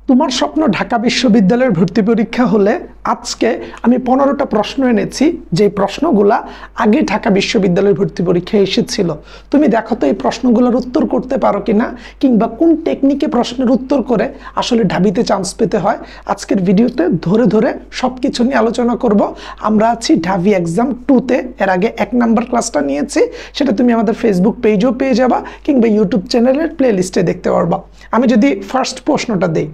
তোমার স্বপ্ন ঢাকা বিশ্ববিদ্যালয়ের ভর্তি পরীক্ষা হলে আজকে আমি 15টা প্রশ্ন এনেছি, যে প্রশ্নগুলা আগে ঢাকা বিশ্ববিদ্যালয়ের ভর্তি পরীক্ষায় এসেছিল। তুমি দেখো তো এই প্রশ্নগুলোর উত্তর করতে পারো কিনা, কিংবা কোন টেকনিকে প্রশ্নের উত্তর করে আসলে ঢাবিতে চান্স পেতে হয়। আজকের ভিডিওতে ধরে ধরে সবকিছু নিয়ে আলোচনা করব। আমরা আছি ঢাবি এক্সাম 2-তে। এর আগে 1 নাম্বার ক্লাসটা নিয়েছি, সেটা তুমি আমাদের ফেসবুক পেজেও পেয়ে যাবা, কিংবা ইউটিউব চ্যানেলের প্লে লিস্টে দেখতে পারবা। আমি যদি ফার্স্ট প্রশ্নটা দেই,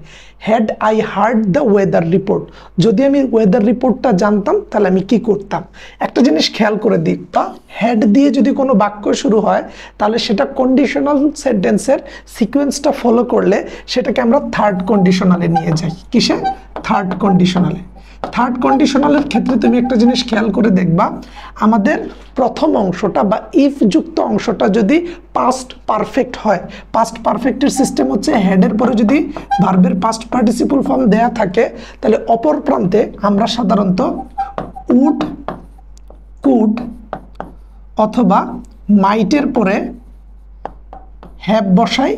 had I heard the weather report, যদি আমি ওয়েদার রিপোর্টটা জানতাম তাহলে আমি কি করতাম। একটা জিনিস খেয়াল করে দিই, বা হ্যাড দিয়ে যদি কোনো বাক্য শুরু হয় তাহলে সেটা কন্ডিশনাল সেন্টেন্সের সিকোয়েন্সটা ফলো করলে সেটাকে আমরা থার্ড কন্ডিশনালে নিয়ে যাই। কিসে? থার্ড কন্ডিশনালে। থার্ড কন্ডিশনালের ক্ষেত্রে তুমি একটা জিনিস খেয়াল করে দেখবা, আমাদের প্রথম অংশটা বা ইফ যুক্ত অংশটা যদি পাস্ট পারফেক্ট হয়, পাস্ট পারফেক্টের সিস্টেম হচ্ছে হেডের পরে যদি ভার্বের পাস্ট পার্টিসিপল ফর্ম দেয়া থাকে তাহলে অপর প্রান্তে আমরা সাধারণত উড, কুড অথবা মাইটের পরে হ্যাভ বসাই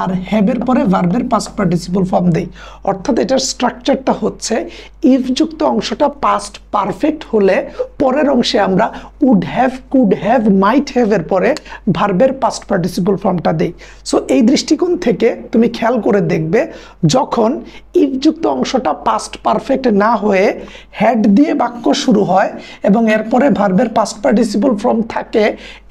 আর হ্যাভের পরে ভার্বের পাস্ট পার্টিসিপল ফর্ম দেই। অর্থাৎ এটার স্ট্রাকচারটা হচ্ছে ইফ যুক্ত অংশটা পাস্ট পারফেক্ট হলে পরের অংশে আমরা would have, could have, might have এর পরে ভার্বের পাস্ট পার্টিসিপল ফর্মটা দেই। সো এই দৃষ্টিকোণ থেকে তুমি খেয়াল করে দেখবে, যখন ইফ যুক্ত অংশটা পাস্ট পারফেক্ট না হয়ে হ্যাড দিয়ে বাক্য শুরু হয় এবং এরপরে ভার্বের পাস্ট পার্টিসিপল ফর্ম থাকে,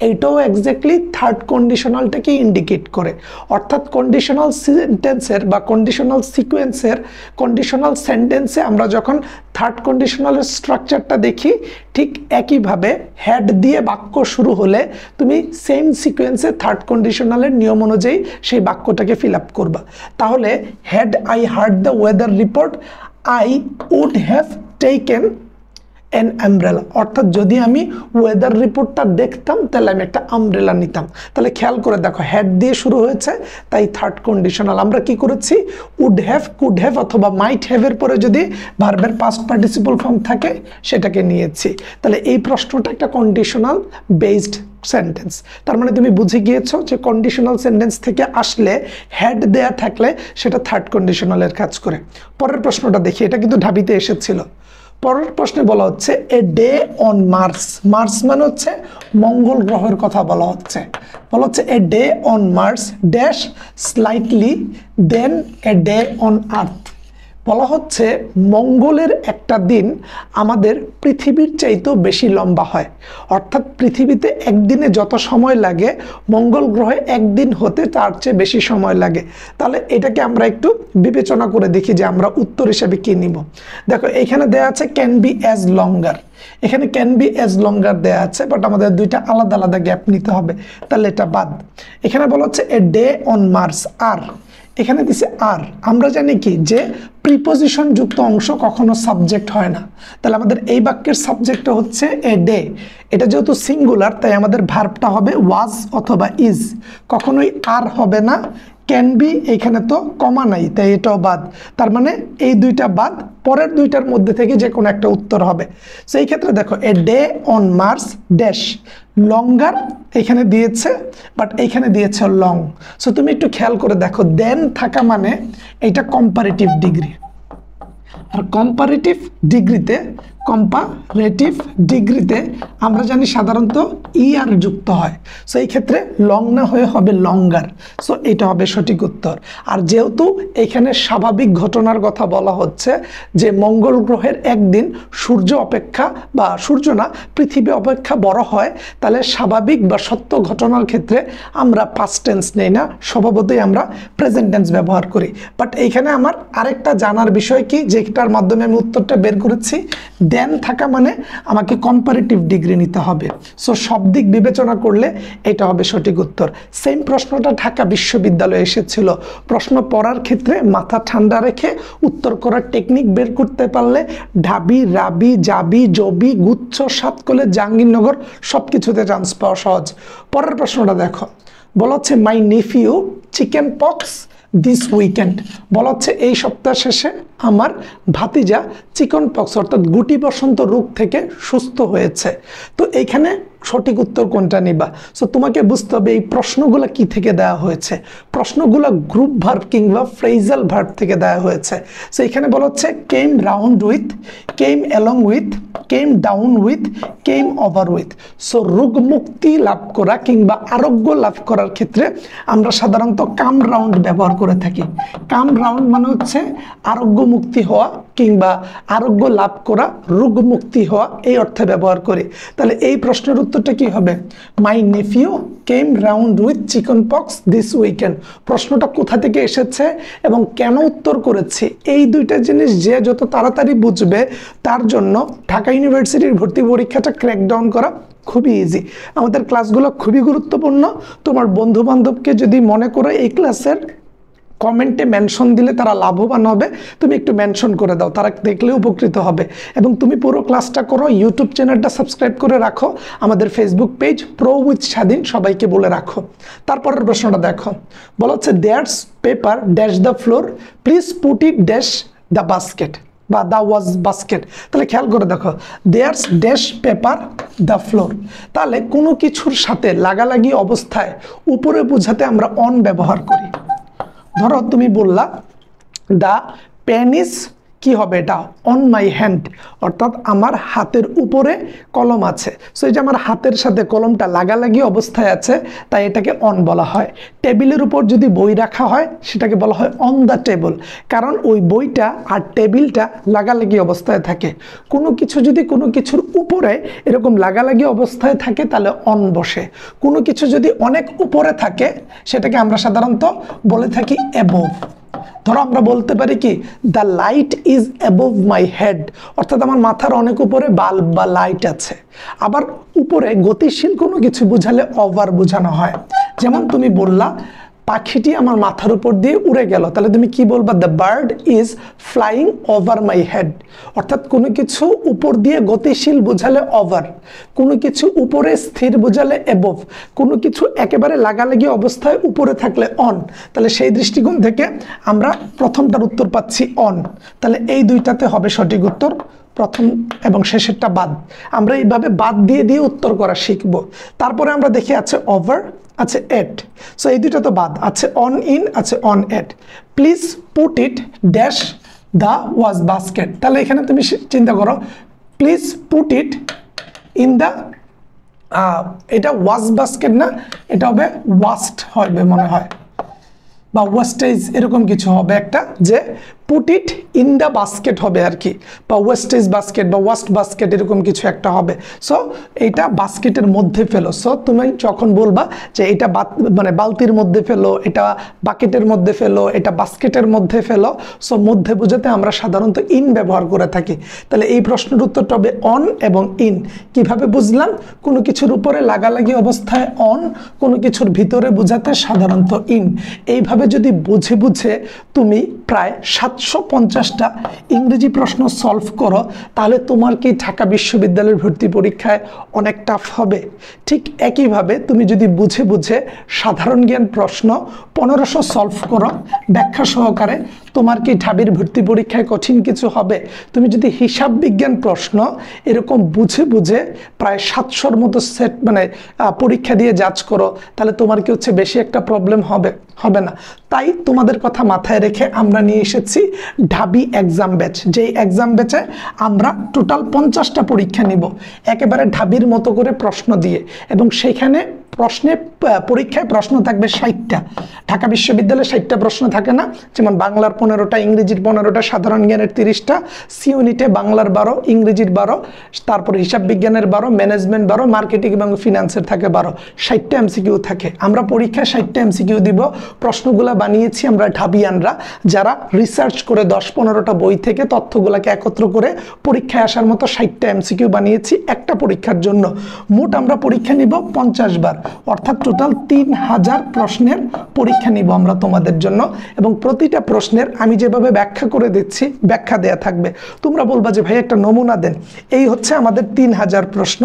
এইটাও এক্স্যাক্টলি থার্ড কন্ডিশনালটাকে ইন্ডিকেট করে। অর্থাৎ কন্ডিশনাল সেন্টেন্সের বা কন্ডিশনাল সিকোয়েন্সের কন্ডিশনাল সেন্টেন্সে আমরা যখন থার্ড কন্ডিশনালের স্ট্রাকচারটা দেখি, ঠিক একইভাবে হ্যাড দিয়ে বাক্য শুরু হলে তুমি সেম সিকোয়েন্সে থার্ড কন্ডিশনালের নিয়ম অনুযায়ী সেই বাক্যটাকে ফিল আপ করবা। তাহলে had I heard the weather report I would have taken an umbrella. অর্থাৎ যদি আমি ওয়েদার রিপোর্টটা দেখতাম তাহলে আমি একটা আমব্রেলা নিতাম। তাহলে খেয়াল করে দেখো, হ্যাড দিয়ে শুরু হয়েছে তাই থার্ড কন্ডিশনাল। আমরা কি করেছি? উড হ্যাভ, কুড হ্যাভ অথবা মাইট হ্যাভের পরে যদি ভার্বের পাস্ট পার্টিসিপল ফর্ম থাকে সেটাকে নিয়েছি। তাহলে এই প্রশ্নটা একটা কন্ডিশনাল বেসড সেন্টেন্স। তার মানে তুমি বুঝে গিয়েছো যে কন্ডিশনাল সেন্টেন্স থেকে আসলে হ্যাড দেয়া থাকলে সেটা থার্ড কন্ডিশনালের কাজ করে। পরের প্রশ্নটা দেখি, এটা কিন্তু ঢাবিতে এসেছিল। পরের প্রশ্নে বলা হচ্ছে a day on Mars. Mars মানে হচ্ছে মঙ্গল গ্রহের কথা বলা হচ্ছে। বলা হচ্ছে a day on Mars dash slightly than a day on earth. বলা হচ্ছে মঙ্গলের একটা দিন আমাদের পৃথিবীর চাইতেও বেশি লম্বা হয়। অর্থাৎ পৃথিবীতে একদিনে যত সময় লাগে মঙ্গল গ্রহে একদিন হতে তার চেয়ে বেশি সময় লাগে। তাহলে এটাকে আমরা একটু বিবেচনা করে দেখি যে আমরা উত্তর হিসেবে কি নিব। দেখো এখানে দেয়া আছে ক্যান বি অ্যাজ লঙ্গার, এখানে ক্যান বি অ্যাজ লঙ্গার দেয়া আছে, বাট আমাদের দুইটা আলাদা আলাদা গ্যাপ নিতে হবে, তাহলে এটা বাদ। এখানে বলা হচ্ছে এ ডে অন মার্স, আর এখানে দিছে আর। আমরা জানি কি যে প্রিপোজিশন যুক্ত অংশ কখনো সাবজেক্ট হয় না। তাহলে আমাদের এই বাক্যের সাবজেক্টটা হচ্ছে এ ডে। এটা যেহেতু সিঙ্গুলার তাই আমাদের ভার্বটা হবে ওয়াজ অথবা ইজ, কখনোই আর হবে না। ক্যান বি, এখানে তো কমা নাই তাই এটাও বাদ। তার মানে এই দুইটা বাদ, পরের দুইটার মধ্যে থেকে যে কোনো একটা উত্তর হবে। সেই ক্ষেত্রে দেখো a day on Mars dash longer এখানে দিয়েছে, বাট এইখানে দিয়েছে লং। সো তুমি একটু খেয়াল করে দেখো, দেন থাকা মানে এটা কম্পারেটিভ ডিগ্রি, আর কম্পারেটিভ ডিগ্রিতে আমরা জানি সাধারণত আর যুক্ত হয়। সো এই ক্ষেত্রে লং না হয়ে হবে লঙ্গার। সো এটা হবে সঠিক উত্তর। আর যেহেতু এখানে স্বাভাবিক ঘটনার কথা বলা হচ্ছে যে মঙ্গল গ্রহের একদিন সূর্য অপেক্ষা বা সূর্য না পৃথিবী অপেক্ষা বড় হয়, তাহলে স্বাভাবিক বা সত্য ঘটনার ক্ষেত্রে আমরা পাস্ট টেন্স নেই না, স্বভাবতই আমরা প্রেজেন্ট টেন্স ব্যবহার করি। বাট এইখানে আমার আরেকটা জানার বিষয় কি, যেটার মাধ্যমে আমি উত্তরটা বের করেছি, দেন থাকা মানে আমাকে কম্পারেটিভ ডিগ্রি নিতে হবে। সো সব দিক বিবেচনা করলে এটা হবে সঠিক উত্তর। সেম প্রশ্নটা ঢাকা বিশ্ববিদ্যালয়ে এসেছিল। প্রশ্ন পড়ার ক্ষেত্রে মাথা ঠান্ডা রেখে উত্তর করার টেকনিক বের করতে পারলে ঢাবি, রাবি, জাবি, জবি, গুচ্ছ, সাতকলে, জাহাঙ্গীরনগর সব কিছুতে চান্স পাওয়া সহজ। পরের প্রশ্নটা দেখো, বলা হচ্ছে my nephew chicken pox this weekend. বলা হচ্ছে এই সপ্তাহ শেষে আমার ভাতিজা চিকেন পক্স অর্থাৎ গুটি বসন্ত রোগ থেকে সুস্থ হয়েছে। তো এইখানে সঠিক উত্তর কোনটা নিবা। সো তোমাকে বুঝতে হবে এই প্রশ্নগুলো কি থেকে দেওয়া হয়েছে। প্রশ্নগুলো গ্রুপ ভার্ব কিংবা ফ্রেজাল ভার্ব থেকে দেওয়া হয়েছে। সো এখানে বলা হচ্ছে কেম round with, came along with, came down with, came over with. So রোগ মুক্তি লাভ করা কিংবা আরোগ্য লাভ করার ক্ষেত্রে আমরা সাধারণত কাম রাউন্ড ব্যবহার করে থাকি। কাম রাউন্ড মানে হচ্ছে আরোগ্য মুক্তি হওয়া কিংবা আরোগ্য লাভ করা, রোগ মুক্তি হওয়া, এই অর্থে ব্যবহার করি। তাহলে এই প্রশ্নের উত্তরটা কি হবে? My nephew came round with chicken pox this weekend. প্রশ্নটা কোথা থেকে এসেছে এবং কেন উত্তর করেছি, এই দুইটা জিনিস যে যত তাড়াতাড়ি বুঝবে তার জন্য ঢাকা ইউনিভার্সিটির ভর্তি পরীক্ষাটা ক্র্যাকডাউন করা খুবই ইজি। আমাদের ক্লাসগুলো খুবই গুরুত্বপূর্ণ। তোমার বন্ধু বান্ধবকে যদি মনে করো এই ক্লাসের কমেন্টে মেনশন দিলে তারা লাভবান হবে, তুমি একটু মেনশন করে দাও, তারা দেখলে উপকৃত হবে। এবং তুমি পুরো ক্লাসটা করো, ইউটিউব চ্যানেলটা সাবস্ক্রাইব করে রাখো, আমাদের ফেসবুক পেজ প্রো উইথ স্বাধীন সবাইকে বলে রাখো। তারপরের প্রশ্নটা দেখো, বলা হচ্ছে there's paper dash the floor, please put it dash the basket বা দ্য ওয়াজ বাস্কেট। তাহলে খেয়াল করে দেখো, there's dash paper the floor. তাহলে কোনো কিছুর সাথে লাগালাগি অবস্থায় উপরে বোঝাতে আমরা অন ব্যবহার করি। ধরো তুমি বললা দ্য পেন ইজ, কি হবে এটা? অন মাই হ্যান্ড, অর্থাৎ আমার হাতের উপরে কলম আছে। সো এই যে আমার হাতের সাথে কলমটা লাগালাগি অবস্থায় আছে, তাই এটাকে অন বলা হয়। টেবিলের উপর যদি বই রাখা হয় সেটাকে বলা হয় অন দ্য টেবল, কারণ ওই বইটা আর টেবিলটা লাগালাগি অবস্থায় থাকে। কোনো কিছু যদি কোনো কিছুর উপরে এরকম লাগালাগি অবস্থায় থাকে তাহলে অন বসে। কোনো কিছু যদি অনেক উপরে থাকে সেটাকে আমরা সাধারণত বলে থাকি অ্যাবোভ। ধরো আমরা বলতে পারি কি, the light is above my head, অর্থাৎ আমার মাথার অনেক উপরে বাল্ব বা লাইট আছে। আবার উপরে গতিশীল কোনো কিছু বোঝালে ওভার বোঝানো হয়। যেমন তুমি বললা পাখিটি আমার মাথার উপর দিয়ে উড়ে গেল, তাহলে তুমি কি বলবা? The bird is flying over my head. অর্থাৎ কোনো কিছু উপর দিয়ে গতিশীল বোঝালে ওভার, কোনো কিছু উপরে স্থির বোঝালে অ্যাবোভ, কোনো কিছু একেবারে লাগালাগি অবস্থায় উপরে থাকলে অন। তাহলে সেই দৃষ্টিকোণ থেকে আমরা প্রথমটার উত্তর পাচ্ছি অন। তাহলে এই দুইটাতে হবে সঠিক উত্তর, প্রথম এবং শেষেরটা বাদ। আমরা এইভাবে বাদ দিয়ে দিয়ে উত্তর করা শিখব। তারপরে আমরা দেখি আছে ওভার, আছে এট। সো এই দুইটা তো বাদ। আছে অন ইন, আছে on at. Please put it dash the was basket. তাহলে এখানে তুমি চিন্তা করো, please put it in the, এটা ওয়াজ বাস্কেট না, এটা হবে ওয়াস্ট হবে মনে হয়, বা ওয়েস্টেজ এরকম কিছু হবে একটা, যে put it in the basket হবে আর কি, বা ওয়েস্টেজ বাস্কেট বা ওয়াস্ট বাস্কেট এরকম কিছু একটা হবে। সো এইটা বাস্কেটের মধ্যে ফেলো। সো তুমি যখন বলবা যে এটা মানে বালতির মধ্যে ফেলো, এটা বাকেটের মধ্যে ফেলো, এটা বাস্কেটের মধ্যে ফেলো, সো মধ্যে বোঝাতে আমরা সাধারণত ইন ব্যবহার করে থাকি। তাহলে এই প্রশ্নের উত্তরটা হবে অন এবং ইন। কিভাবে বুঝলাম? কোনো কিছুর উপরে লাগালাগি অবস্থায় অন, কোনো কিছুর ভিতরে বোঝাতে সাধারণত ইন। এইভাবে যদি বুঝে বুঝে তুমি প্রায় 750টা ইংরেজি প্রশ্ন সলভ করো, তাহলে তোমার কি ঢাকা বিশ্ববিদ্যালয়ের ভর্তি পরীক্ষায় অনেক টাফ হবে? ঠিক একইভাবে তুমি যদি বুঝে বুঝে সাধারণ জ্ঞান প্রশ্ন 1500 সলভ করো ব্যাখ্যা সহকারে, তোমার কি ঢাবির ভর্তি পরীক্ষায় কঠিন কিছু হবে? তুমি যদি হিসাব বিজ্ঞান প্রশ্ন এরকম বুঝে বুঝে প্রায় 700-র মতো সেট মানে পরীক্ষা দিয়ে জাজ করো, তাহলে তোমার কি হচ্ছে বেশি একটা প্রবলেম হবে না। তাই তোমাদের কথা মাথায় রেখে আমরা নিয়ে এসেছি ঢাবি এক্সাম ব্যাচ। যেই এক্সাম ব্যাচে আমরা টোটাল 50টা পরীক্ষা নিব একেবারে ঢাবির মতো করে প্রশ্ন দিয়ে, এবং সেইখানে পরীক্ষায় প্রশ্ন থাকবে 60টা। ঢাকা বিশ্ববিদ্যালয়ে 60টা প্রশ্ন থাকে না, যেমন বাংলার 15টা, ইংরেজির 15টা, সাধারণ জ্ঞানের 30টা, সি ইউনিটে বাংলার 12, ইংরেজির 12, তারপর হিসাব বিজ্ঞানের 12, ম্যানেজমেন্ট 12, মার্কেটিং এবং ফিনান্সের থাকে 12। 60টা এমসিকিউ থাকে। আমরা পরীক্ষায় 60টা এমসিকিউ দিব। প্রশ্নগুলো বানিয়েছি আমরা ঢাবিয়ানরা, যারা রিসার্চ করে 10-15টা বই থেকে তথ্যগুলোকে একত্র করে পরীক্ষায় আসার মতো 60টা এমসিকিউ বানিয়েছি একটা পরীক্ষার জন্য। মোট আমরা পরীক্ষা নিব 50 বার, অর্থাৎ টোটাল 3000 প্রশ্নের পরীক্ষা নিব আমরা তোমাদের জন্য। এবং প্রতিটা প্রশ্নের আমি যেভাবে ব্যাখ্যা করে দিচ্ছি ব্যাখ্যা দেয়া থাকবে। তোমরা বলবা যে ভাই একটা নমুনা দেন। এই হচ্ছে আমাদের 3000 প্রশ্ন,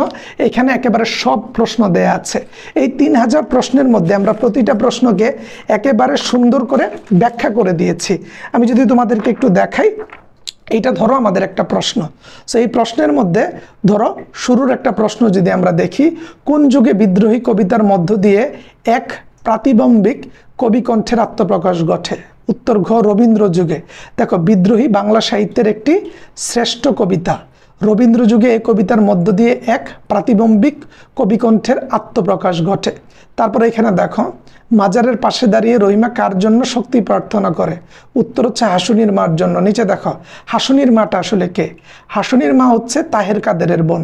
এখানে একেবারে সব প্রশ্ন দেয়া আছে। এই 3000 প্রশ্নের মধ্যে আমরা প্রতিটা প্রশ্নকে একেবারে সুন্দর করে ব্যাখ্যা করে দিয়েছি। আমি যদি তোমাদেরকে একটু দেখাই, এইটা ধরো আমাদের একটা প্রশ্ন। সো এই প্রশ্নের মধ্যে ধরো শুরুর একটা প্রশ্ন যদি আমরা দেখি, কোন যুগে বিদ্রোহী কবিতার মধ্য দিয়ে এক প্রাতিবিম্বিক কবিকণ্ঠের আত্মপ্রকাশ ঘটে? উত্তর ঘ, রবীন্দ্র যুগে। দেখো, বিদ্রোহী বাংলা সাহিত্যের একটি শ্রেষ্ঠ কবিতা। রবীন্দ্র যুগে এই কবিতার মধ্য দিয়ে এক প্রাতিবিম্বিক কবিকণ্ঠের আত্মপ্রকাশ ঘটে। তারপরে এখানে দেখো, মাজারের পাশে দাঁড়িয়ে রহিমা কার জন্য শক্তি প্রার্থনা করে? উত্তর হচ্ছে হাসুনির মার জন্য। নিচে দেখো, হাসুনির মাটা আসলে কে? হাসুনির মা হচ্ছে তাহের কাদেরের বোন।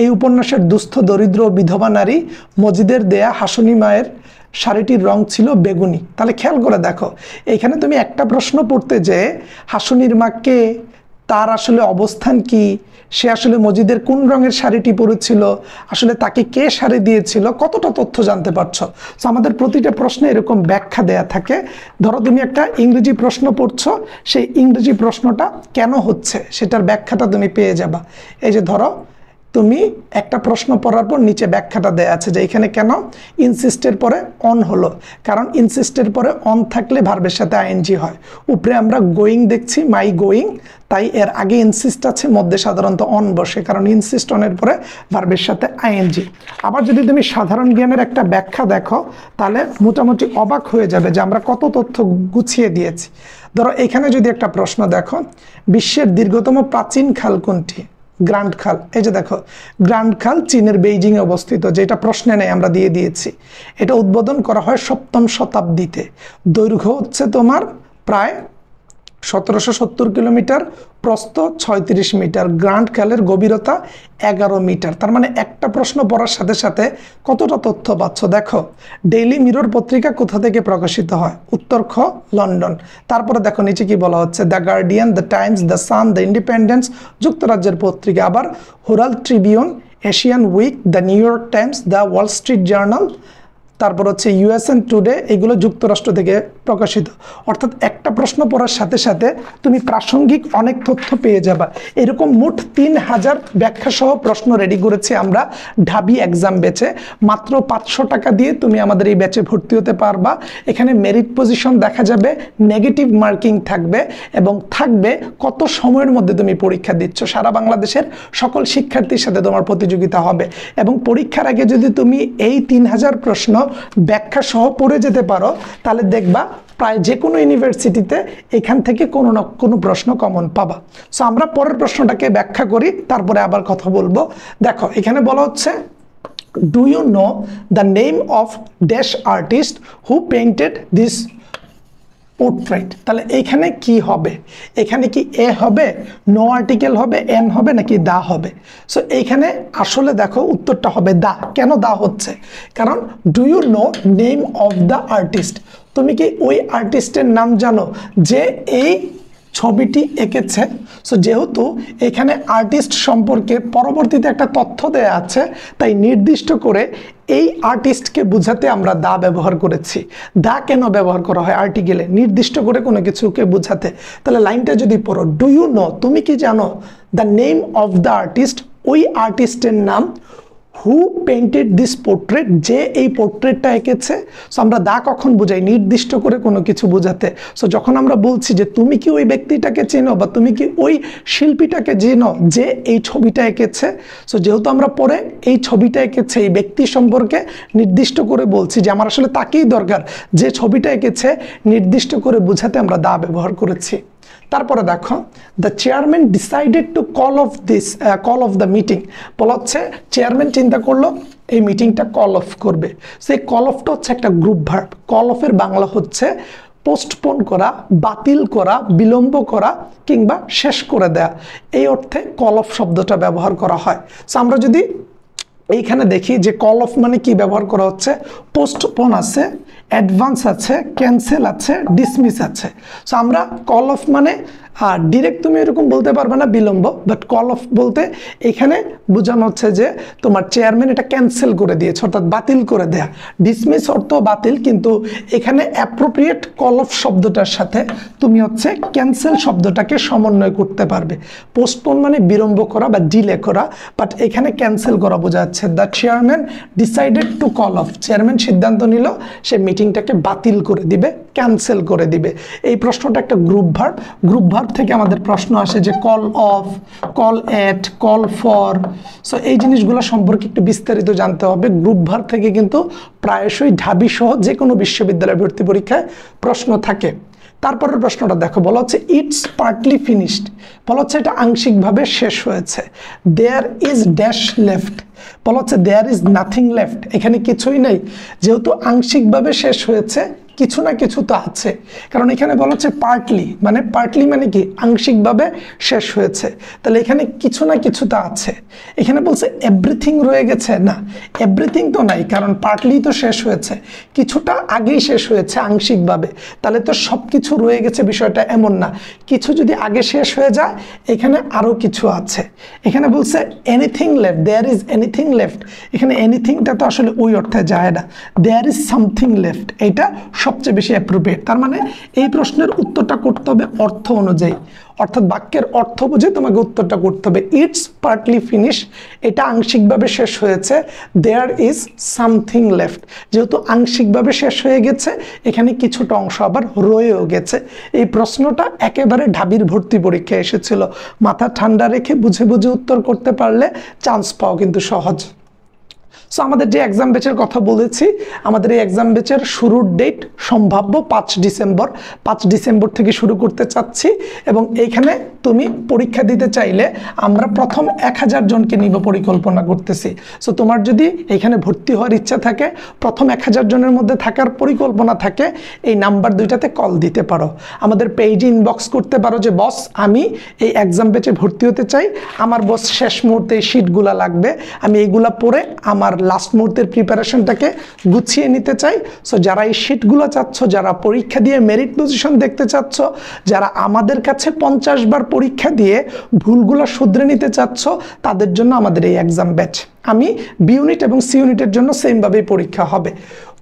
এই উপন্যাসের দুস্থ দরিদ্র ও বিধবা নারী মজিদের দেয়া হাসুনি মায়ের শাড়িটির রং ছিল বেগুনি। তাহলে খেয়াল করে দেখো, এখানে তুমি একটা প্রশ্ন পড়তে যে হাসুনির মা কে, তার আসলে অবস্থান কি, সে আসলে মজিদের কোন রঙের শাড়িটি পরেছিল, আসলে তাকে কে শাড়ি দিয়েছিল, কতটা তথ্য জানতে পারছো। তো আমাদের প্রতিটা প্রশ্নে এরকম ব্যাখ্যা দেয়া থাকে। ধরো তুমি একটা ইংরেজি প্রশ্ন পড়ছো, সেই ইংরেজি প্রশ্নটা কেন হচ্ছে সেটার ব্যাখ্যাটা তুমি পেয়ে যাবা। এই যে ধরো, তুমি একটা প্রশ্ন পড়ার পর নিচে ব্যাখ্যাটা দেয়া আছে যে এখানে কেন ইনসিস্টের পরে অন হলো, কারণ ইনসিস্টের পরে অন থাকলে ভার্বের সাথে আইএনজি হয়। উপরে আমরা গোয়িং দেখছি, মাই গোয়িং, তাই এর আগে ইনসিস্ট আছে, মধ্যে সাধারণত অন বসে, কারণ ইনসিস্ট অনের পরে ভার্বের সাথে আইএনজি। আবার যদি তুমি সাধারণ জ্ঞানের একটা ব্যাখ্যা দেখো, তাহলে মোটামুটি অবাক হয়ে যাবে যে আমরা কত তথ্য গুছিয়ে দিয়েছি। ধরো এখানে যদি একটা প্রশ্ন দেখো, বিশ্বের দীর্ঘতম প্রাচীন খাল কোনটি? গ্র্যান্ড খাল। এই যে দেখো, গ্র্যান্ড খাল চীনের বেইজিংয়ে অবস্থিত, যেটা প্রশ্নে নেই আমরা দিয়ে দিয়েছি। এটা উদ্বোধন করা হয় 7ম শতাব্দীতে। দৈর্ঘ্য হচ্ছে তোমার প্রায় 1770 কিলোমিটার, প্রস্থ 36 মিটার, গ্র্যান্ড খালের গভীরতা 11 মিটার। তার মানে একটা প্রশ্ন পড়ার সাথে সাথে কতটা তথ্য পাচ্ছ দেখো। ডেইলি মিরর পত্রিকা কোথা থেকে প্রকাশিত হয়? উত্তর খ, লন্ডন। তারপরে দেখো নিচে কি বলা হচ্ছে, the Guardian, the Times, the Sun, the Independence যুক্তরাজ্যের পত্রিকা। আবার Herald Tribune, Asian Week, the New York Times, the Wall Street Journal, তারপর হচ্ছে ইউএসএন টুডে, এগুলো যুক্তরাষ্ট্র থেকে প্রকাশিত। অর্থাৎ একটা প্রশ্ন পড়ার সাথে সাথে তুমি প্রাসঙ্গিক অনেক তথ্য পেয়ে যাবা। এরকম মোট 3000 ব্যাখ্যা সহ প্রশ্ন রেডি করেছি আমরা ঢাবি এক্সাম ব্যাচে। মাত্র 500 টাকা দিয়ে তুমি আমাদের এই ব্যাচে ভর্তি হতে পারবা। এখানে মেরিট পজিশন দেখা যাবে, নেগেটিভ মার্কিং থাকবে, এবং থাকবে কত সময়ের মধ্যে তুমি পরীক্ষা দিচ্ছ। সারা বাংলাদেশের সকল শিক্ষার্থীর সাথে তোমার প্রতিযোগিতা হবে, এবং পরীক্ষার আগে যদি তুমি এই 3000 প্রশ্ন ব্যাখ্যা সহ পড়ে যেতে পারো, তাহলে দেখবা প্রায় যে কোনো ইউনিভার্সিটিতে এখান থেকে কোনো না কোনো প্রশ্ন কমন পাবা। সো আমরা পরের প্রশ্নটাকে ব্যাখ্যা করি, তারপরে আবার কথা বলবো। দেখো এখানে বলা হচ্ছে, do you know the name of dash artist who painted this portrait? তাহলে এখানে কি হবে? এখানে কি এ হবে, নো আর্টিকেল হবে, এন হবে, নাকি দা হবে? সো এইখানে আসলে দেখো উত্তরটা হবে দা। কেন দা হচ্ছে? কারণ do you know name of the artist, তুমি কি ওই আর্টিস্টের নাম জানো যে এই ছবিটি এঁকেছে? সো যেহেতু এখানে আর্টিস্ট সম্পর্কে পরবর্তীতে একটা তথ্য দেয়া আছে, তাই নির্দিষ্ট করে এই আর্টিস্টকে বোঝাতে আমরা দা ব্যবহার করেছি। দা কেন ব্যবহার করা হয় আর্টিকেলে? নির্দিষ্ট করে কোনো কিছুকে বোঝাতে। তাহলে লাইনটা যদি পড়ো, ডু ইউ নো, তুমি কি জানো, the name of the artist, ওই আর্টিস্টের নাম, হু পেইন্টেড দিস পোর্ট্রেট, যে এই পোর্ট্রেটটা এঁকেছে। সো আমরা দা কখন বোঝাই? নির্দিষ্ট করে কোনো কিছু বোঝাতে। সো যখন আমরা বলছি যে তুমি কি ওই ব্যক্তিটাকে চেনো, বা তুমি কি ওই শিল্পীটাকে চেনো যে এই ছবিটা এঁকেছে, সো যেহেতু আমরা পরে এই ছবিটা এঁকেছে এই ব্যক্তি সম্পর্কে নির্দিষ্ট করে বলছি যে আমার আসলে তাকেই দরকার যে ছবিটা এঁকেছে, নির্দিষ্ট করে বোঝাতে আমরা দা ব্যবহার করেছি। তারপরে দেখো, the chairman decided to call of the meeting. বলা হচ্ছে চেয়ারম্যান চিন্তা করলো এই মিটিংটা কল অফ করবে। সেই কল অফটা হচ্ছে একটা গ্রুপ ভার্ব। কল অফের বাংলা হচ্ছে পোস্টপোন করা, বাতিল করা, বিলম্ব করা, কিংবা শেষ করে দেয়া। এই অর্থে কল অফ শব্দটা ব্যবহার করা হয়। সো আমরা যদি এইখানে দেখি যে কল অফ মানে কি ব্যবহার করা হচ্ছে, পোস্টপোন আছে, অ্যাডভান্স আছে, ক্যান্সেল আছে, ডিসমিস আছে। সো আমরা কল অফ মানে ডিরেক্ট তুমি এরকম বলতে পারবে না বিলম্ব, বাট কল অফ বলতে এখানে বোঝানো হচ্ছে যে তোমার চেয়ারম্যান এটা ক্যান্সেল করে দিয়েছে, অর্থাৎ বাতিল করে দেয়া। ডিসমিস অর্থ বাতিল, কিন্তু এখানে অ্যাপ্রোপ্রিয়েট কল অফ শব্দটার সাথে তুমি হচ্ছে ক্যান্সেল শব্দটাকে সমন্বয় করতে পারবে। পোস্টপোন মানে বিলম্ব করা বা ডিলে করা, বাট এখানে ক্যান্সেল করা বোঝাচ্ছে। The chairman decided to call of, chairman সিদ্ধান্ত নিল সে মিটিংটাকে বাতিল করে দিবে, ক্যান্সেল করে দিবে। এই প্রশ্নটা একটা গ্রুপ ভার্ব। গ্রুপ ভার্ব থেকে আমাদের প্রশ্ন আসে যে call of, call at, call for. So এই জিনিসগুলো সম্পর্কে একটু বিস্তারিত জানতে হবে। গ্রুপ ভার্ব থেকে কিন্তু প্রায়শই ঢাবি সহ যে কোনো বিশ্ববিদ্যালয় ভর্তি পরীক্ষায় প্রশ্ন থাকে। তারপরের প্রশ্নটা দেখো, বলা হচ্ছে ইটস পার্টলি ফিনিশড, বলা হচ্ছে এটা আংশিকভাবে শেষ হয়েছে। দেয়ার ইজ ড্যাশ লেফট, বলা হচ্ছে দেয়ার ইজ নাথিং লেফট, এখানে কিছুই নেই। যেহেতু আংশিকভাবে শেষ হয়েছে, কিছু না কিছু তো আছে, কারণ এখানে বলা হচ্ছে পার্টলি, মানে পার্টলি মানে কি আংশিকভাবে শেষ হয়েছে, তাহলে এখানে কিছু না কিছু তো আছে। এখানে বলছে এভরিথিং রয়ে গেছে, না এভরিথিং তো নাই, কারণ পার্টলি তো শেষ হয়েছে, কিছুটা আগেই শেষ হয়েছে আংশিকভাবে, তাহলে তো সব কিছু রয়ে গেছে বিষয়টা এমন না। কিছু যদি আগে শেষ হয়ে যায়, এখানে আরও কিছু আছে। এখানে বলছে anything left, there is anything left, এখানে এনিথিংটা তো আসলে ওই অর্থে যায় না, দেয়ার ইজ সামথিং লেফট, এইটা সবচেয়ে বেশি অ্যাপ্রোপ্রিয়েট। তার মানে এই প্রশ্নের উত্তরটা করতে হবে অর্থ অনুযায়ী, অর্থাৎ বাক্যের অর্থ বুঝে তোমাকে উত্তরটা করতে হবে। ইটস পার্টলি ফিনিশ, এটা আংশিকভাবে শেষ হয়েছে। দেয়ার ইজ সামথিং লেফট, যেহেতু আংশিকভাবে শেষ হয়ে গেছে, এখানে কিছুটা অংশ আবার রয়েও গেছে। এই প্রশ্নটা একেবারে ঢাবির ভর্তি পরীক্ষায় এসেছিল। মাথা ঠান্ডা রেখে বুঝে বুঝে উত্তর করতে পারলে চান্স পাওয়া কিন্তু সহজ। সো আমাদের যে এক্সাম ব্যাচের কথা বলেছি, আমাদের এই এক্সাম ব্যাচের শুরুর ডেট সম্ভাব্য 5 ডিসেম্বর। 5 ডিসেম্বর থেকে শুরু করতে চাচ্ছি, এবং এইখানে তুমি পরীক্ষা দিতে চাইলে আমরা প্রথম 1000 জনকে নিব পরিকল্পনা করতেছি। সো তোমার যদি এখানে ভর্তি হওয়ার ইচ্ছা থাকে, প্রথম 1000 জনের মধ্যে থাকার পরিকল্পনা থাকে, এই নাম্বার দুইটাতে কল দিতে পারো। আমাদের পেজে ইনবক্স করতে পারো যে বস আমি এই এক্সাম ব্যাচে ভর্তি হতে চাই, আমার বস শেষ মুহূর্তে এই শিটগুলা লাগবে, আমি এইগুলা পড়ে আমার লাস্ট মুহূর্তের প্রিপারেশনটাকে গুছিয়ে নিতে চাই। সো যারা এই শিটগুলো চাচ্ছ, যারা পরীক্ষা দিয়ে মেরিট পজিশন দেখতে চাচ্ছ, যারা আমাদের কাছে 50 বার পরীক্ষা দিয়ে ভুলগুলো শুধরে নিতে চাচ্ছ, তাদের জন্য আমাদের এই এক্সাম ব্যাচ। আমি বি ইউনিট এবং সি ইউনিটের জন্য সেমভাবেই পরীক্ষা হবে।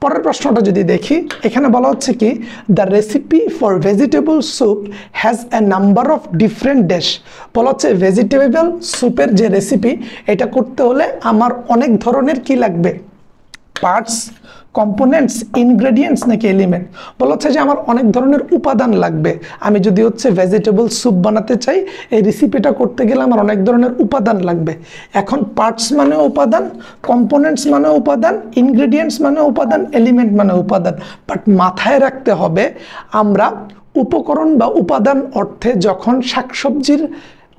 পরের প্রশ্নটা যদি দেখি, এখানে বলা হচ্ছে কি the recipe for vegetable soup has a number of different dash, বলা হচ্ছে ভেজিটেবল স্যুপের যে রেসিপি, এটা করতে হলে আমার অনেক ধরনের কি লাগবে, পার্টস, কম্পোনেন্টস, ইনগ্রেডিয়েন্টস নাকি এলিমেন্ট। বলা হচ্ছে যে আমার অনেক ধরনের উপাদান লাগবে। আমি যদি হচ্ছে ভেজিটেবল স্যুপ বানাতে চাই, এই রেসিপিটা করতে গেলে আমার অনেক ধরনের উপাদান লাগবে। এখন পার্টস মানে উপাদান, কম্পোনেন্টস মানে উপাদান, ইনগ্রেডিয়েন্টস মানে উপাদান, এলিমেন্ট মানে উপাদান। বাট মাথায় রাখতে হবে, আমরা উপকরণ বা উপাদান অর্থে যখন শাকসবজির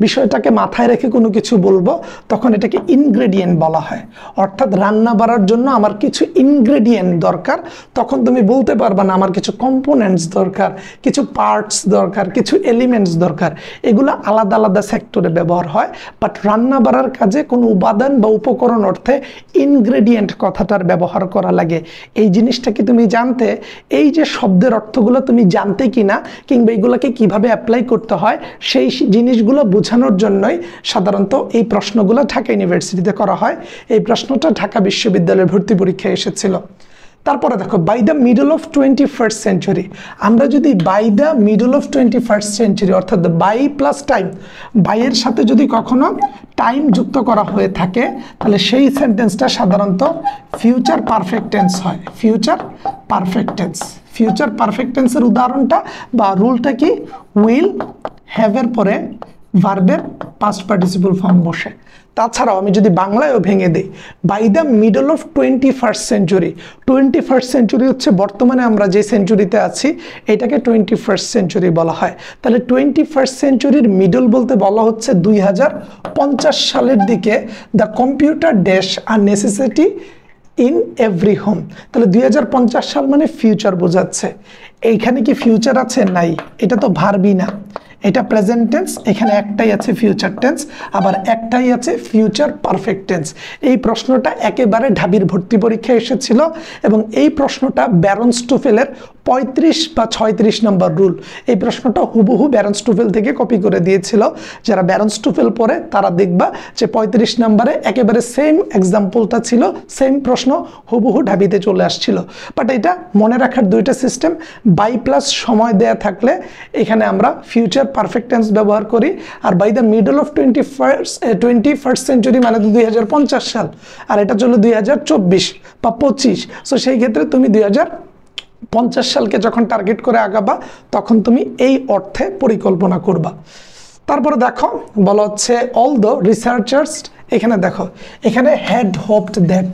বিষয়টাকে মাথায় রেখে কোনো কিছু বলবো, তখন এটাকে ইনগ্রেডিয়েন্ট বলা হয়। অর্থাৎ রান্না বাড়ার জন্য আমার কিছু ইনগ্রেডিয়েন্ট দরকার, তখন তুমি বলতে পারবা না আমার কিছু কম্পোনেন্টস দরকার, কিছু পার্টস দরকার, কিছু এলিমেন্টস দরকার। এগুলো আলাদা আলাদা সেক্টরে ব্যবহার হয়। বাট রান্না বাড়ার কাজে কোনো উপাদান বা উপকরণ অর্থে ইনগ্রেডিয়েন্ট কথাটার ব্যবহার করা লাগে। এই জিনিসটা কি তুমি জানতে? এই যে শব্দের অর্থগুলো তুমি জানতে কিনা, কিংবা এগুলোকে কিভাবে অ্যাপ্লাই করতে হয়, সেই জিনিসগুলো বোঝানোর জন্যই সাধারণত এই প্রশ্নগুলো ঢাকা ইউনিভার্সিটিতে করা হয়। এই প্রশ্নটা ঢাকা বিশ্ববিদ্যালয়ের ভর্তি পরীক্ষায় এসেছিল। তারপরে দেখো, by the middle of 21st century, আমরা যদি by the middle of 21st century অর্থাৎ বাই প্লাস টাইম, বাইয়ের সাথে যদি কখনো টাইম যুক্ত করা হয়ে থাকে, তাহলে সেই সেন্টেন্সটা সাধারণত ফিউচার পারফেক্ট টেন্স হয়। Future perfect tense, future perfect টেন্সের উদাহরণটা বা রুলটা কি, উইল হ্যাভের পরে ভার্বের পাস্ট পার্টিসিপল ফর্ম বসে। তাছাড়াও আমি যদি বাংলায়ও ভেঙে দিই, by the middle of 21st century, 21st century হচ্ছে বর্তমানে আমরা যে সেঞ্চুরিতে আছি, এটাকে 21st সেঞ্চুরি বলা হয়। তাহলে 21st সেঞ্চুরির মিডল বলতে বলা হচ্ছে 2050 সালের দিকে the computer dash are necessity in every home. তাহলে 2050 সাল মানে ফিউচার বোঝাচ্ছে। এইখানে কি ফিউচার আছে? নাই, এটা তো ভার্বই না, এটা প্রেজেন্ট টেন্স। এখানে একটাই আছে ফিউচার টেন্স, আবার একটাই আছে ফিউচার পারফেক্ট টেন্স। এই প্রশ্নটা একেবারে ঢাবির ভর্তি পরীক্ষায় এসেছিল, এবং এই প্রশ্নটা ব্যারনস্টুফেলের 35 বা 36 নম্বর রুল, এই প্রশ্নটা হুবহু ব্যারনস্টুফেল থেকে কপি করে দিয়েছিল। যারা ব্যারনস্টুফেল পড়ে তারা দেখবা যে 35 নম্বরে একেবারে সেম এক্সাম্পলটা ছিল, সেম প্রশ্ন হুবহু ঢাবিতে চলে আসছিল। বাট এটা মনে রাখার দুইটা সিস্টেম, বাই প্লাস সময় দেয়া থাকলে এখানে আমরা ফিউচার পারফেক্ট টেন্স ব্যবহার করি, আর by the middle of 21st century মানে 2050 সাল, আর এটা চলো 2024 বা 25। সো সেই ক্ষেত্রে তুমি 50 সালকে যখন টার্গেট করে আগাবা তখন তুমি এই অর্থে পরিকল্পনা করবা। তারপরে দেখো বলা হচ্ছে অল দ্য রিসার্চার্স, এখানে দেখো এখানে হ্যাড হোপড দ্যাট,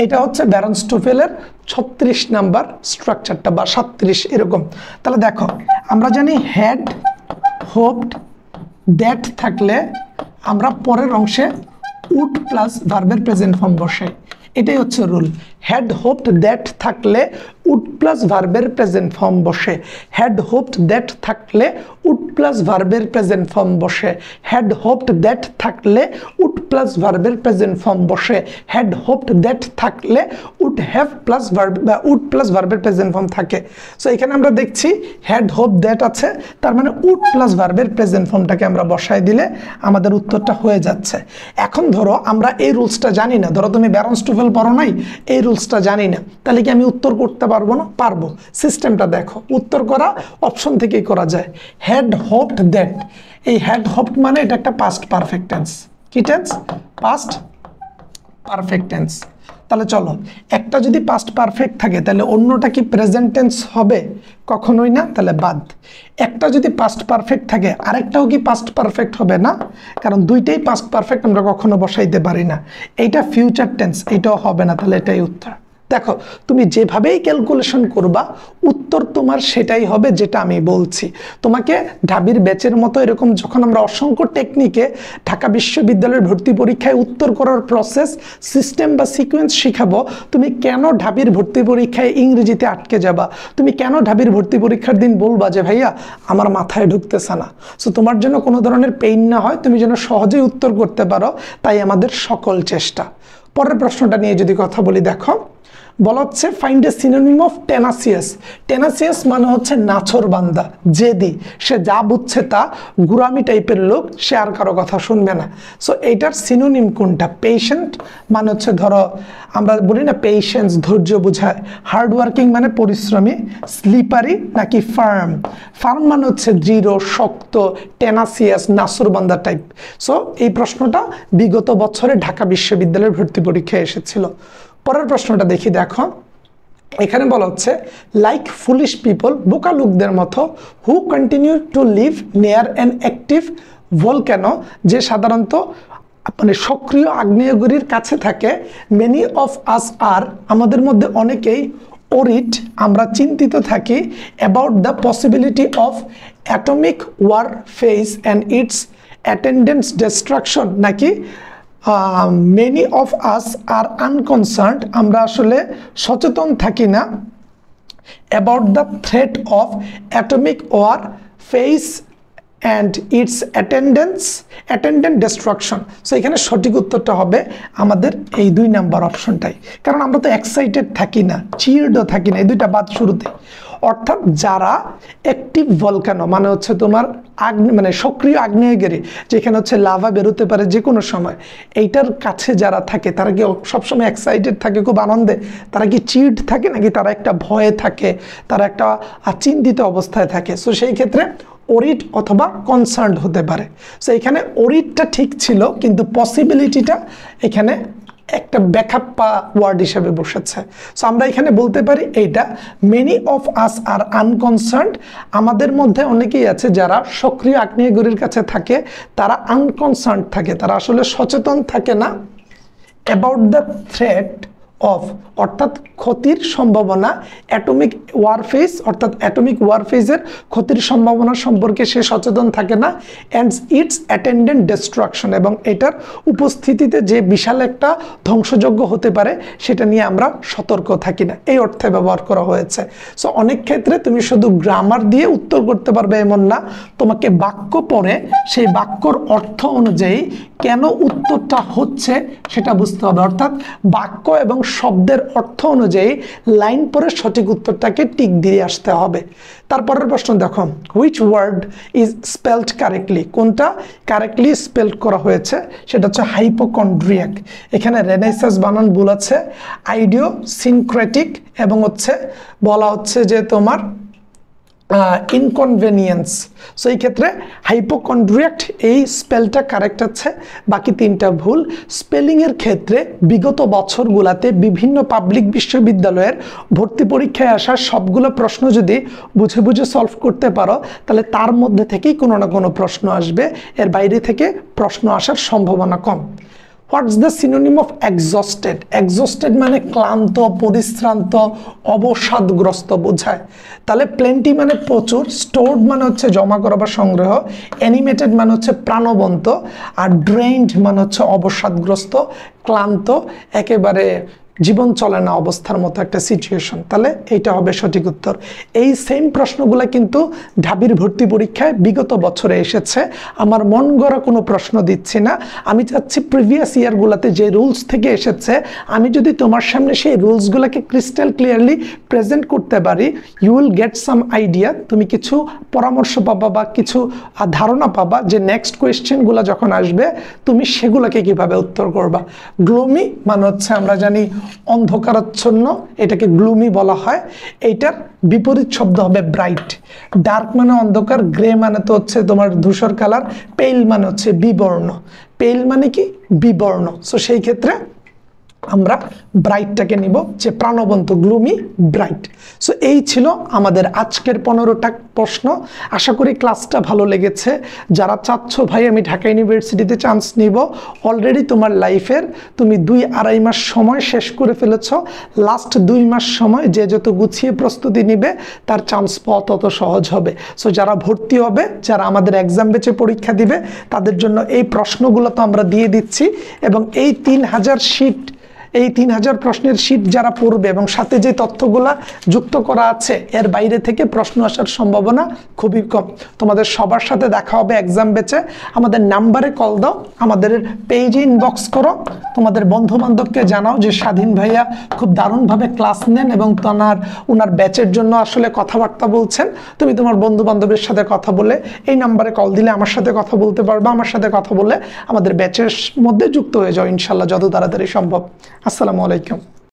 এটা হচ্ছে ব্যারনস্টোফেলের 36 নাম্বার স্ট্রাকচারটা বা 37 এরকম। তাহলে দেখো আমরা জানি হ্যাড হোপড দ্যাট থাকলে আমরা পরের অংশে উড প্লাস ভার্বের প্রেজেন্ট ফর্ম বসাই, এটাই হচ্ছে রুল। হ্যাড হোপড দ্যাট থাকলে উড প্লাস ভার্বের প্রেজেন্ট ফর্ম বসে, হ্যাড হোপড দ্যাট থাকলে উড প্লাস ভার্বের প্রেজেন্ট ফর্ম বসে, হ্যাড হোপড দ্যাট থাকলে উড প্লাস ভার্বের প্রেজেন্ট ফর্ম বসে, হ্যাড হোপড দ্যাট থাকলে উড হ্যাভ প্লাস ভার্ব বা উড প্লাস ভার্বের প্রেজেন্ট ফর্ম থাকে। সো এখানে আমরা দেখছি হ্যাড হোপ দ্যাট আছে, তার মানে উড প্লাস ভার্বের প্রেজেন্ট ফর্মটাকে আমরা বসায় দিলে আমাদের উত্তরটা হয়ে যাচ্ছে। এখন ধরো আমরা এই রুলসটা জানি না, ধরো তুমি ব্যারনস্টোফেল পড়ো নাই, এই রুলসটা জানি না, তাহলে কি আমি উত্তর করতে পারবো না? পারবো। সিস্টেমটা দেখো, উত্তর করা অপশন থেকেই করা যায়। হ্যাড হোপড দ্যাট, এই হ্যাড হোপড মানে এটা একটা পাস্ট পারফেক্ট টেন্স। কি টেন্স? Past perfect tense. তাহলে চলো, একটা যদি পাস্ট পারফেক্ট থাকে তাহলে অন্যটা কি প্রেজেন্ট টেন্স হবে? কখনোই না, তাহলে বাদ। একটা যদি পাস্ট পারফেক্ট থাকে আরেকটাও কি পাস্ট পারফেক্ট হবে না? কারণ দুইটাই পাস্ট পারফেক্ট আমরা কখনো বসাইতে পারি না। এইটা ফিউচার টেন্স, এটাও হবে না, তাহলে এটাই উত্তর। দেখো তুমি যেভাবেই ক্যালকুলেশন করবা উত্তর তোমার সেটাই হবে যেটা আমি বলছি। তোমাকে ঢাবির ব্যাচের মতো এরকম যখন আমরা অসংখ্য টেকনিকে ঢাকা বিশ্ববিদ্যালয়ের ভর্তি পরীক্ষায় উত্তর করার প্রসেস, সিস্টেম বা সিকোয়েন্স শিখাবো, তুমি কেন ঢাবির ভর্তি পরীক্ষায় ইংরেজিতে আটকে যাবা? তুমি কেন ঢাবির ভর্তি পরীক্ষার দিন বলবা যে ভাইয়া আমার মাথায় ঢুকতেছে না? সো তোমার জন্য কোনো ধরনের পেইন না হয়, তুমি যেন সহজেই উত্তর করতে পারো, তাই আমাদের সকল চেষ্টা। পরের প্রশ্নটা নিয়ে যদি কথা বলি, দেখো বলা হচ্ছে ফাইন্ড এ সিনোনিম অফ টেনাসিয়াস। টেনাসিয়াস মানে হচ্ছে নাছোড়বান্দা, জেদি, সে যা বুঝছে তা, গুরামি টাইপের লোক, সে আর কারো কথা শুনবে না। সো এইটার সিনোনিম কোনটা? পেশেন্ট মানে হচ্ছে ধরো আমরা বলি না পেশেন্স, ধৈর্য বোঝায়। হার্ডওয়ার্কিং মানে পরিশ্রমী। স্লিপারি নাকি ফার্ম? ফার্ম মানে হচ্ছে দৃঢ়, শক্ত। টেনাসিয়াস নাছোড়বান্দা টাইপ। সো এই প্রশ্নটা বিগত বছরে ঢাকা বিশ্ববিদ্যালয়ের ভর্তি পরীক্ষায় এসেছিল। পরের প্রশ্নটা দেখি, দেখো এখানে বলা হচ্ছে লাইক ফুলিশ পিপল, বোকা লোকদের মতো, who continue to live near an active volcano, যে সাধারণত মানে সক্রিয় আগ্নেয়গিরির কাছে থাকে। মেনি অফ আস আর, আমাদের মধ্যে অনেকেই, ওরিড আমরা চিন্তিত থাকি, about the possibility of atomic war face and its attendance destruction, নাকি many of us are unconcerned, আমরা আসলে সচেতন থাকি না, about the threat of atomic war face and its attendant destruction. So এখানে সঠিক উত্তরটা হবে আমাদের এই 2 নাম্বার অপশনটাই, কারণ আমরা তো এক্সাইটেড থাকি না, চিয়ার্ডও থাকি না, এই দুইটা বাদ শুরুতে। অর্থাৎ যারা অ্যাক্টিভ ভলকানো মানে হচ্ছে তোমার মানে সক্রিয় আগ্নেয়গিরি, যেখানে হচ্ছে লাভা বেরোতে পারে যে কোনো সময়, এইটার কাছে যারা থাকে তারা কি সবসময় এক্সাইটেড থাকে, খুব আনন্দে? তারা কি চিড থাকে নাকি তারা একটা ভয়ে থাকে, তারা একটা চিন্তিত অবস্থায় থাকে? সো সেই ক্ষেত্রে ওরিড অথবা কনসার্নড হতে পারে। সো এখানে ওরিডটা ঠিক ছিল, কিন্তু পসিবিলিটিটা এখানে একটা ব্যাকআপ ওয়ার্ড হিসেবে বসেছে। সো আমরা এখানে বলতে পারি এইটা মেনি অফ আস আর আনকনসার্নড, আমাদের মধ্যে অনেকেই আছে যারা সক্রিয় আগ্নেয়গিরির কাছে থাকে, তারা আনকনসার্নড থাকে, তারা আসলে সচেতন থাকে না। অ্যাবাউট দ্য থ্রেট অফ অর্থাৎ ক্ষতির সম্ভাবনা, অ্যাটমিক ওয়ারফেস অর্থাৎ অ্যাটমিক ওয়ারফেসের ক্ষতির সম্ভাবনা সম্পর্কে সে সচেতন থাকে না, অ্যান্ড ইটস অ্যাটেন্ডেন্ট ডিস্ট্রাকশন, এবং এটার উপস্থিতিতে যে বিশাল একটা ধ্বংসযজ্ঞ হতে পারে সেটা নিয়ে আমরা সতর্ক থাকি না, এই অর্থে ব্যবহার করা হয়েছে। সো অনেক ক্ষেত্রে তুমি শুধু গ্রামার দিয়ে উত্তর করতে পারবে এমন না, তোমাকে বাক্য পড়ে সেই বাক্যর অর্থ অনুযায়ী কেন উত্তরটা হচ্ছে সেটা বুঝতে হবে। অর্থাৎ বাক্য এবং শব্দের অর্থ অনুযায়ী লাইন পরে সঠিক উত্তরটাকে টিক দিয়ে আসতে হবে। তারপরের প্রশ্ন দেখো, which word is spelled correctly? কোনটা কারেক্টলি স্পেলড করা হয়েছে? সেটা হচ্ছে হাইপোকন্ড্রিয়াক। এখানে রেনেসাস বানান ভুল আছে, আইডিওসিনক্রেটিক এবং হচ্ছে বলা হচ্ছে যে তোমার ইনকনভেনিয়েন্স। সো এই ক্ষেত্রে হাইপোকন্ড্রিয়াক এই স্পেলটা কারেক্ট আছে, বাকি তিনটা ভুল। স্পেলিংয়ের ক্ষেত্রে বিগত বছরগুলোতে বিভিন্ন পাবলিক বিশ্ববিদ্যালয়ের ভর্তি পরীক্ষায় আসা সবগুলো প্রশ্ন যদি বুঝে বুঝে সলভ করতে পারো, তাহলে তার মধ্যে থেকেই কোনো না কোনো প্রশ্ন আসবে, এর বাইরে থেকে প্রশ্ন আসার সম্ভাবনা কম। What's the synonym of exhausted? Exhausted মানে ক্লান্ত, পরিশ্রান্ত, অবসাদগ্রস্ত বোঝায়। তাহলে প্লেন্টি মানে প্রচুর, স্টোরড মানে হচ্ছে জমা করা বা সংগ্রহ, অ্যানিমেটেড মানে হচ্ছে প্রাণবন্ত, আর ড্রেইনড মানে হচ্ছে অবসাদগ্রস্ত, ক্লান্ত, একেবারে জীবন চলে না অবস্থার মতো একটা সিচুয়েশন। তাহলে এইটা হবে সঠিক উত্তর। এই সেম প্রশ্নগুলো কিন্তু ঢাবির ভর্তি পরীক্ষায় বিগত বছরে এসেছে। আমার মন গড়া কোনো প্রশ্ন দিচ্ছি না, আমি চাচ্ছি প্রিভিয়াস ইয়ারগুলোতে যে রুলস থেকে এসেছে, আমি যদি তোমার সামনে সেই রুলসগুলোকে ক্রিস্টাল ক্লিয়ারলি প্রেজেন্ট করতে পারি, you will get some idea. তুমি কিছু পরামর্শ পাবা বা কিছু ধারণা পাবা যে নেক্সট কোয়েশ্চেনগুলো যখন আসবে তুমি সেগুলোকে কিভাবে উত্তর করবা। গ্লুমি মানে হচ্ছে আমরা জানি অন্ধকারাচ্ছন্ন, এটাকে গ্লুমি বলা হয়। এইটার বিপরীত শব্দ হবে ব্রাইট। ডার্ক মানে অন্ধকার, গ্রে মানে তো হচ্ছে তোমার ধূসর কালার, পেইল মানে হচ্ছে বিবর্ণ। পেইল মানে কি? বিবর্ণ। সো সেই ক্ষেত্রে আমরা ব্রাইটটাকে নিব, যে প্রাণবন্ত, গ্লুমি, ব্রাইট। সো এই ছিল আমাদের আজকের 15টা প্রশ্ন। আশা করি ক্লাসটা ভালো লেগেছে। যারা চাচ্ছ ভাই আমি ঢাকা ইউনিভার্সিটিতে চান্স নিব, অলরেডি তোমার লাইফের তুমি 2-2.5 মাস সময় শেষ করে ফেলেছ। লাস্ট 2 মাস সময় যে যত গুছিয়ে প্রস্তুতি নিবে তার চান্স পাওয়া তত সহজ হবে। সো যারা ভর্তি হবে, যারা আমাদের এক্সাম বেচে পরীক্ষা দিবে, তাদের জন্য এই প্রশ্নগুলো তো আমরা দিয়ে দিচ্ছি, এবং এই 3000 শীট, এই 3000 প্রশ্নের শীট যারা পড়বে এবং সাথে যে তথ্যগুলা যুক্ত করা আছে, এর বাইরে থেকে প্রশ্ন আসার সম্ভাবনা খুবই কম। তোমাদের সবার সাথে দেখা হবে এক্সাম বেচে। আমাদের নাম্বারে কল দাও, আমাদের পেজে ইনবক্স করো, তোমাদের বন্ধু বান্ধবকে জানাও যে স্বাধীন ভাইয়া খুব দারুণভাবে ক্লাস নেন এবং ওনার ব্যাচের জন্য আসলে কথাবার্তা বলছেন। তুমি তোমার বন্ধু বান্ধবের সাথে কথা বলে এই নাম্বারে কল দিলে আমার সাথে কথা বলতে পারবে, আমার সাথে কথা বলে আমাদের ব্যাচের মধ্যে যুক্ত হয়ে যাও ইনশাল্লাহ যত তাড়াতাড়ি সম্ভব। আসসালামু আলাইকুম।